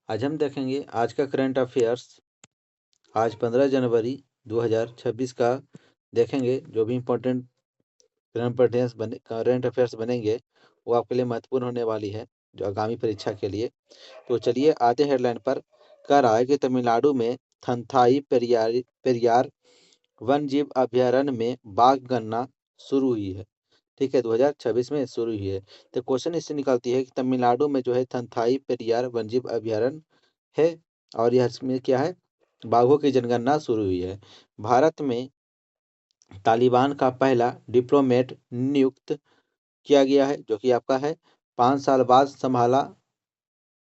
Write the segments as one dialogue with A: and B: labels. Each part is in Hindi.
A: आज हम देखेंगे आज का करंट अफेयर्स। आज 15 जनवरी 2026 का देखेंगे। जो भी इम्पोर्टेंट करंट अफेयर्स बनेंगे वो आपके लिए महत्वपूर्ण होने वाली है जो आगामी परीक्षा के लिए। तो चलिए आते हेडलाइन पर। कह रहा है कि तमिलनाडु में थंथाई पेरियार वन जीव अभ्यारण्य में बाघ गणना शुरू हुई है। ठीक है, 2026 में शुरू हुई है। तो क्वेश्चन इससे निकलती है कि तमिलनाडु में जो है थंथाई पेरियार वन्यजीव अभ्यारण्य है और यह इसमें क्या है, बाघों की जनगणना शुरू हुई है। भारत में तालिबान का पहला डिप्लोमेट नियुक्त किया गया है जो कि आपका है 5 साल बाद संभाला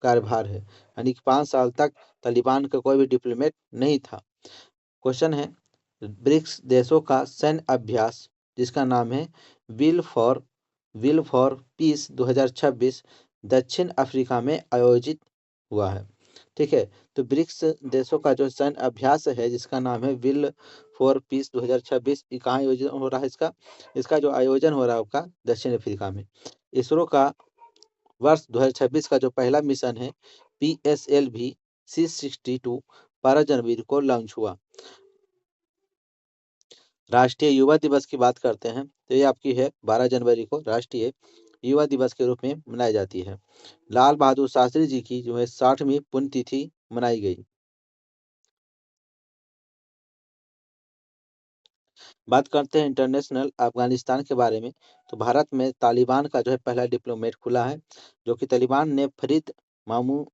A: कार्यभार है, यानी कि 5 साल तक तालिबान का कोई भी डिप्लोमेट नहीं था। क्वेश्चन है, ब्रिक्स देशों का सैन्य अभ्यास जिसका नाम है विल फॉर पीस 2026 दक्षिण अफ्रीका में आयोजित हुआ है। ठीक है, तो ब्रिक्स देशों का जो सैन्य अभ्यास है जिसका नाम है विल फॉर पीस 2026, ये कहाँ आयोजन हो रहा है? इसका जो आयोजन हो रहा है आपका दक्षिण अफ्रीका में। इसरो का वर्ष 2026 का जो पहला मिशन है PSLV C62 12 जनवरी को लॉन्च हुआ। राष्ट्रीय युवा दिवस की बात करते हैं तो ये आपकी है 12 जनवरी को राष्ट्रीय युवा दिवस के रूप में मनाई जाती है। लाल बहादुर शास्त्री जी की जो है 60वीं पुण्यतिथि मनाई गई। बात करते हैं इंटरनेशनल अफगानिस्तान के बारे में। तो भारत में तालिबान का जो है पहला डिप्लोमेट खुला है जो कि तालिबान ने फरीद मामू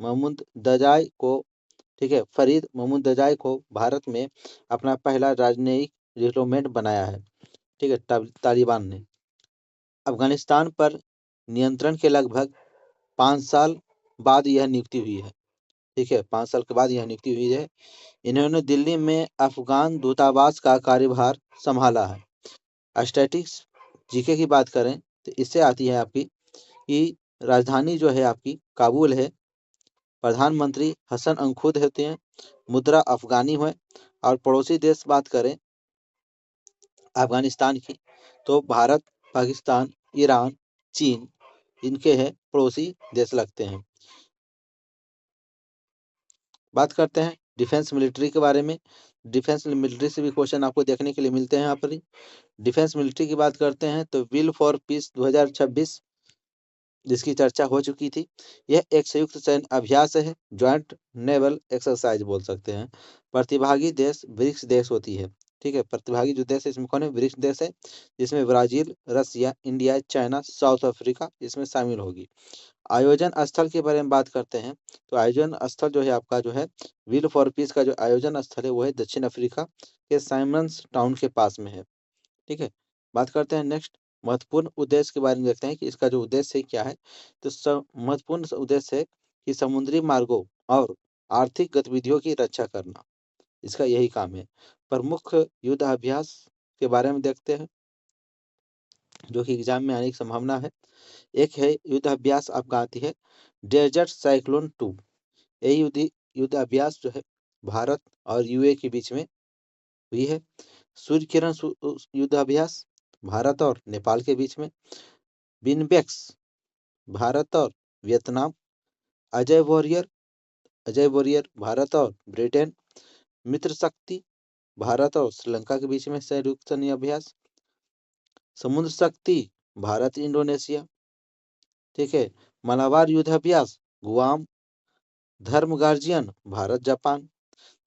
A: महमूद दजाई को, ठीक है, फरीद महमूद दजाई को भारत में अपना पहला राजनयिक डिप्लोमेट बनाया है। ठीक है, तालिबान ने अफगानिस्तान पर नियंत्रण के लगभग 5 साल बाद यह नियुक्ति हुई है। ठीक है, 5 साल के बाद यह नियुक्ति हुई है। इन्होंने दिल्ली में अफगान दूतावास का कार्यभार संभाला है। स्टैटिक्स जीके की बात करें तो इससे आती है आपकी कि राजधानी जो है आपकी काबुल है, प्रधानमंत्री हसन अंखुद होते हैं, मुद्रा अफगानी है और पड़ोसी देश बात करें अफगानिस्तान की तो भारत, पाकिस्तान, ईरान, चीन इनके हैं पड़ोसी देश लगते हैं। बात करते हैं डिफेंस मिलिट्री के बारे में। डिफेंस मिलिट्री से भी क्वेश्चन आपको देखने के लिए मिलते हैं यहाँ पर ही। डिफेंस मिलिट्री की बात करते हैं तो विल फॉर पीस 2026 जिसकी चर्चा हो चुकी थी। यह एक संयुक्त सैन्य अभ्यास है, ज्वाइंट नेवल एक्सरसाइज बोल सकते हैं। प्रतिभागी देश ब्रिक्स देश होती है। ठीक है, प्रतिभागी जो देश है इसमें कौन है? ब्रिक्स देश है, जिसमें ब्राजील, रसिया, इंडिया, चाइना, साउथ अफ्रीका इसमें शामिल होगी। आयोजन स्थल के बारे में बात करते हैं तो आयोजन स्थल जो है आपका जो है विल फॉर पीस का जो आयोजन स्थल है वो है दक्षिण अफ्रीका के साइमंस टाउन के पास में है। ठीक है, बात करते हैं नेक्स्ट महत्वपूर्ण उद्देश्य के बारे में। देखते हैं कि इसका जो उद्देश्य है क्या है। तो महत्वपूर्ण उद्देश्य है कि समुद्री मार्गों और आर्थिक गतिविधियों की रक्षा करना, इसका यही काम है। प्रमुख युद्ध अभ्यास के बारे में देखते हैं जो कि एग्जाम में आने की संभावना है। एक है युद्ध अभ्यास आपका आती है डेजर्ट साइक्लोन 2। ये युद्ध अभ्यास जो है भारत और यूए के बीच में हुई है। सूर्य किरण युद्ध अभ्यास भारत और नेपाल के बीच में। बिनबेक्स भारत और वियतनाम। अजय वॉरियर भारत और ब्रिटेन। मित्र शक्ति भारत और श्रीलंका के बीच में संयुक्त सैन्य अभ्यास। समुद्र शक्ति भारत इंडोनेशिया। ठीक है, मलाबार युद्ध अभ्यास गुआम। धर्म गार्जियन भारत जापान।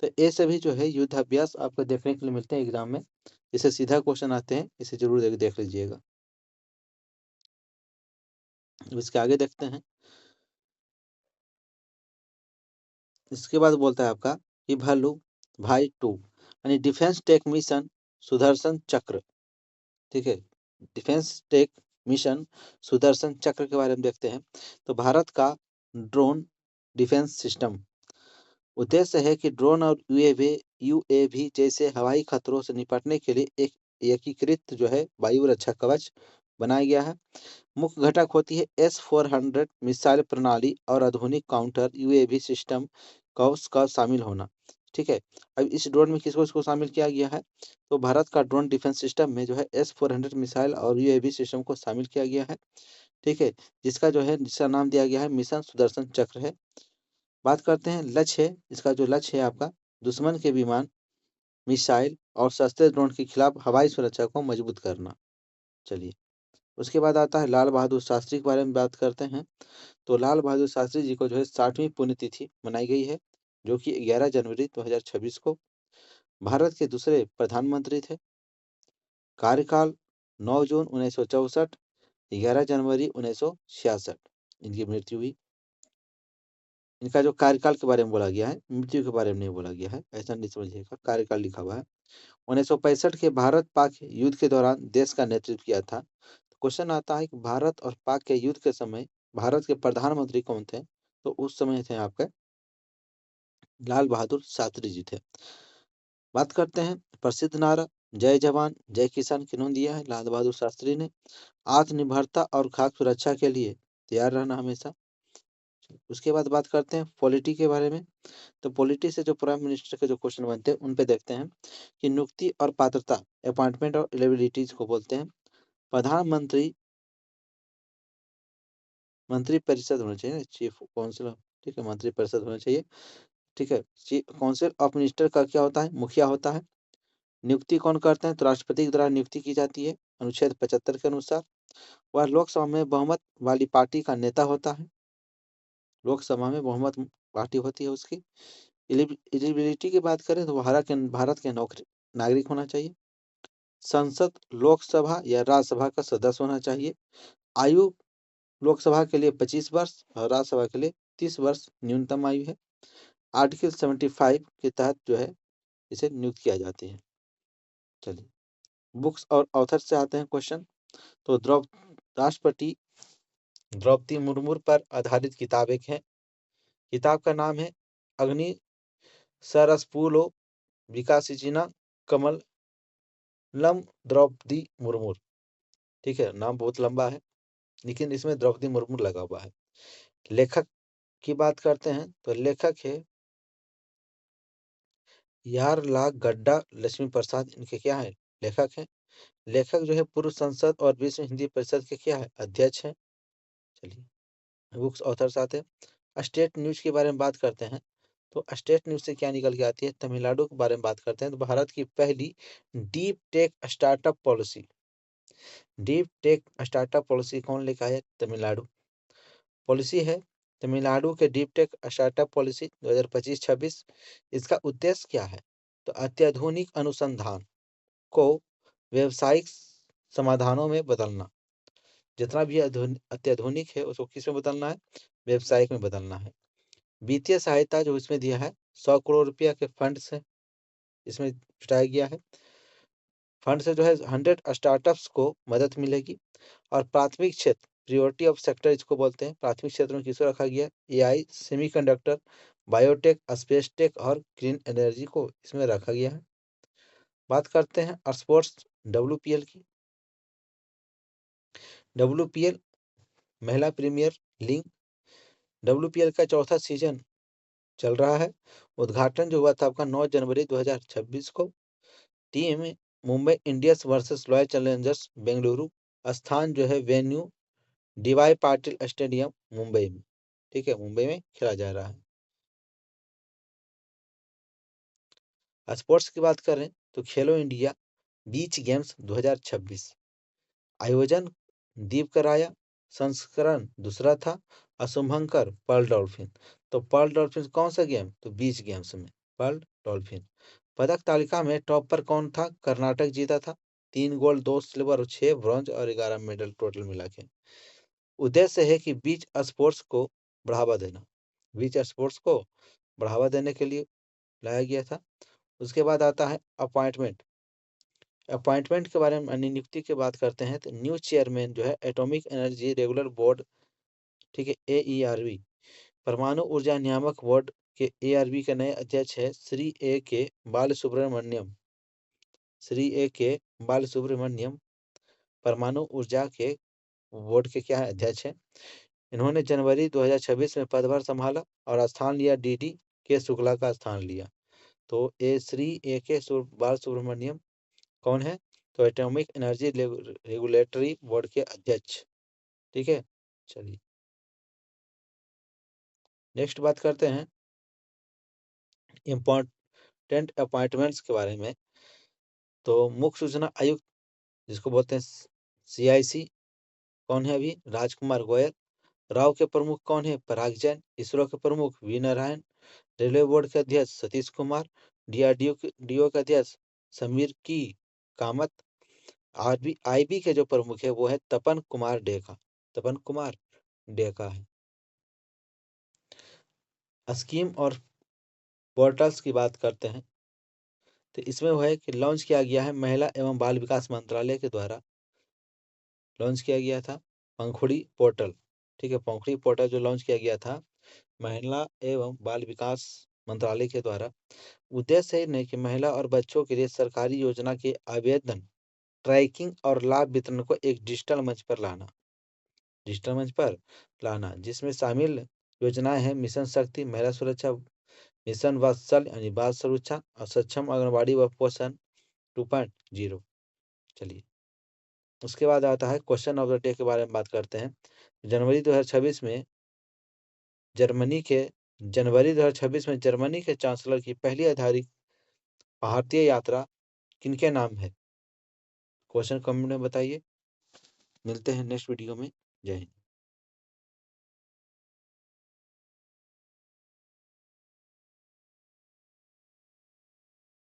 A: तो ये सभी जो है युद्ध अभ्यास आपको देखने के लिए मिलते हैं एग्जाम में। इसे सीधा क्वेश्चन आते हैं, इसे जरूर देख लीजिएगा। इसके आगे देखते हैं। इसके बाद बोलता है आपका कि भालू भाई 2 यानी डिफेंस टेक मिशन सुदर्शन चक्र। ठीक है, डिफेंस टेक मिशन सुदर्शन चक्र के बारे में देखते हैं। तो भारत का ड्रोन डिफेंस सिस्टम उद्देश्य है कि ड्रोन और यूएवी जैसे हवाई खतरों से निपटने के लिए एक एकीकृत जो है वायु रक्षा कवच बनाया गया है। मुख्य घटक होती है S-400 मिसाइल प्रणाली और आधुनिक काउंटर यूएवी सिस्टम का उसका शामिल होना। ठीक है, अब इस ड्रोन में किसको किसको शामिल किया गया है? तो भारत का ड्रोन डिफेंस सिस्टम में जो है S-400 मिसाइल और यूएवी सिस्टम को शामिल किया गया है। ठीक है, जिसका नाम दिया गया है मिशन सुदर्शन चक्र है। बात करते हैं लक्ष्य है, इसका जो लक्ष्य है आपका दुश्मन के विमान, मिसाइल और सस्ते ड्रोन के खिलाफ हवाई सुरक्षा को मजबूत करना। चलिए, उसके बाद आता है लाल बहादुर शास्त्री के बारे में बात करते हैं। तो लाल बहादुर शास्त्री जी को जो है 60वीं पुण्यतिथि मनाई गई है, जो कि 11 जनवरी 2026 को। भारत के दूसरे प्रधानमंत्री थे। कार्यकाल 9 जून 1964, 11 जनवरी 1966 इनकी मृत्यु हुई। इनका जो कार्यकाल के बारे में बोला गया है, मृत्यु के बारे में नहीं बोला गया है, ऐसा नहीं समझिएगा, कार्यकाल लिखा हुआ है। 1965 के भारत पाक युद्ध के दौरान देश का नेतृत्व किया था। क्वेश्चन आता है कि भारत और पाक के युद्ध के समय भारत के प्रधानमंत्री कौन थे? तो उस समय थे आपके लाल बहादुर शास्त्री जी थे। बात करते हैं प्रसिद्ध नारा जय जवान जय किसान किन्होंने दिया है? लाल बहादुर शास्त्री ने। आत्मनिर्भरता और खाद्य सुरक्षा के लिए तैयार रहना हमेशा। उसके बाद बात करते हैं पॉलिटी के बारे में। तो पॉलिटी से जो प्राइम मिनिस्टर के जो क्वेश्चन बनते हैं उन पे देखते हैं कि नियुक्ति और पात्रता, अपॉइंटमेंट और एलिजिबिलिटीज को बोलते हैं। प्रधानमंत्री मंत्री परिषद होना चाहिए, चीफ काउंसिल, ठीक है, मंत्री परिषद होना चाहिए, ठीक है। काउंसिल ऑफ मिनिस्टर का क्या होता है? मुखिया होता है। नियुक्ति कौन करते हैं? तो राष्ट्रपति के द्वारा नियुक्ति की जाती है अनुच्छेद 75 के अनुसार। वह लोकसभा में बहुमत वाली पार्टी का नेता होता है। लोकसभा में बहुमत पार्टी होती है उसकी। एलिजिबिलिटी की बात करें तो भारत के नागरिक होना चाहिए। संसद, लोकसभा या राज्यसभा का सदस्य होना चाहिए। आयु लोकसभा के लिए 25 वर्ष और राज्यसभा के लिए 30 वर्ष न्यूनतम आयु है। आर्टिकल 75 के तहत जो है इसे नियुक्त किया जाती है। चलिए, बुक्स और ऑथर से आते हैं क्वेश्चन। तो राष्ट्रपति द्रौपदी मुर्मू पर आधारित किताब एक है। किताब का नाम है अग्नि सरसपुलो विकासिचिना कमलम द्रौपदी मुर्मू। ठीक है, नाम बहुत लंबा है लेकिन इसमें द्रौपदी मुर्मू लगा हुआ है। लेखक की बात करते हैं तो लेखक है यार लाग गड्ढा लक्ष्मी प्रसाद, इनके क्या है? लेखक हैं। लेखक जो है पूर्व संसद और विश्व हिंदी परिषद के क्या है? अध्यक्ष हैं। चलिए, बुक्स ऑथर्स आते हैं। स्टेट न्यूज के बारे में बात करते हैं। तो स्टेट न्यूज से क्या निकल के आती है? तमिलनाडु के बारे में बात करते हैं। तो भारत की पहली deep tech startup policy, deep tech startup policy कौन लेकर आया? तमिलनाडु। पॉलिसी है तमिलनाडु के डीप टेक स्टार्टअप पॉलिसी 2025-26। इसका उद्देश्य क्या है? तो अत्याधुनिक अनुसंधान को व्यावसायिक समाधानों में बदलना। जितना भी अत्याधुनिक है उसको किस में बदलना है? व्यावसायिक में बदलना है। वित्तीय सहायता जो इसमें दिया है 100 करोड़ रुपया के फंड से इसमें जुटाया गया है। फंड से जो है 100 स्टार्टअप्स को मदद मिलेगी। और प्राथमिक क्षेत्र, प्रियोरिटी ऑफ सेक्टर इसको बोलते हैं, प्राथमिक क्षेत्र में किसको रखा गया? AI, semiconductor, biotech, space tech और ग्रीन एनर्जी को इसमें रखा गया है। बात करते हैं स्पोर्ट्स डब्ल्यूपीएल की। डब्ल्यूपीएल महिला प्रीमियर लीग, डब्ल्यूपीएल का चौथा सीजन चल रहा है। उद्घाटन जो हुआ था आपका 9 जनवरी 2026 को। Team Mumbai Indians versus Royal Challengers Bengaluru. स्थान जो है venue D Y Patil stadium Mumbai में, ठीक है, मुंबई में खेला जा रहा है। स्पोर्ट्स की बात करें तो खेलो इंडिया बीच गेम्स 2026 आयोजन दीप कराया, संस्करण दूसरा था। शुभंकर पर्ल डॉल्फिन। तो पर्ल डॉल्फिन कौन सा गेम? तो बीच गेम्स में पर्ल डॉल्फिन। पदक तालिका में टॉप पर कौन था? कर्नाटक जीता था। 3 गोल्ड, 2 सिल्वर और 6 ब्रॉन्ज और 11 मेडल टोटल मिला के। उद्देश्य है कि बीच स्पोर्ट्स को बढ़ावा देना, बीच स्पोर्ट्स को बढ़ावा देने के लिए लाया गया था। उसके बाद आता है अपॉइंटमेंट। अपॉइंटमेंट के बारे में नियुक्ति की बात करते हैं तो न्यू चेयरमैन जो है एटॉमिक एनर्जी रेगुलर बोर्ड, ठीक है, AERB, परमाणु ऊर्जा नियामक बोर्ड के ARB के नए अध्यक्ष है श्री A.K. बालसुब्रमण्यम। श्री A.K. बालसुब्रमण्यम परमाणु ऊर्जा के बोर्ड के क्या है? अध्यक्ष है। इन्होंने जनवरी 2026 में पदभार संभाला और स्थान लिया DD के शुक्ला का स्थान लिया। तो श्री A.K. बालसुब्रमण्यम कौन है? तो एटॉमिक एनर्जी रेगुलेटरी बोर्ड के अध्यक्ष, ठीक है। चलिए, नेक्स्ट बात करते हैं इम्पोर्टेंट अपॉइंटमेंट्स के बारे में। तो मुख्य सूचना आयुक्त जिसको बोलते हैं CIC कौन है अभी? राजकुमार गोयल। राव के प्रमुख कौन है? पराग जैन। इसरो के प्रमुख वी नारायण। रेलवे बोर्ड के अध्यक्ष सतीश कुमार। DRDO के अध्यक्ष समीर की कामत। IB के जो प्रमुख है वो है तपन कुमार डेका। तपन कुमार डेका है। स्कीम और पोर्टल्स की बात करते हैं तो इसमें वो है कि लॉन्च किया गया है महिला एवं बाल विकास मंत्रालय के द्वारा लॉन्च किया गया था पंखुड़ी पोर्टल। ठीक है, पंखुड़ी पोर्टल जो लॉन्च किया गया था महिला एवं बाल विकास मंत्रालय के द्वारा। उद्देश्य है नहीं कि महिला और बच्चों के लिए सरकारी योजना के आवेदन, ट्रैकिंग और लाभ वितरण को एक डिजिटल मंच पर लाना, जिसमें शामिल योजनाएं हैं मिशन शक्ति, महिला सुरक्षा, मिशन वात्सल यानी बाल सुरक्षा और सक्षम आंगनबाड़ी व पोषण 2.0। चलिए, उसके बाद आता है क्वेश्चन ऑफ द डे के बारे में बात करते हैं। जनवरी 2026 में जर्मनी के चांसलर की पहली आधिकारिक भारतीय यात्रा किनके नाम है? क्वेश्चन कमेंट में बताइए। मिलते हैं नेक्स्ट वीडियो में। जय हिंद।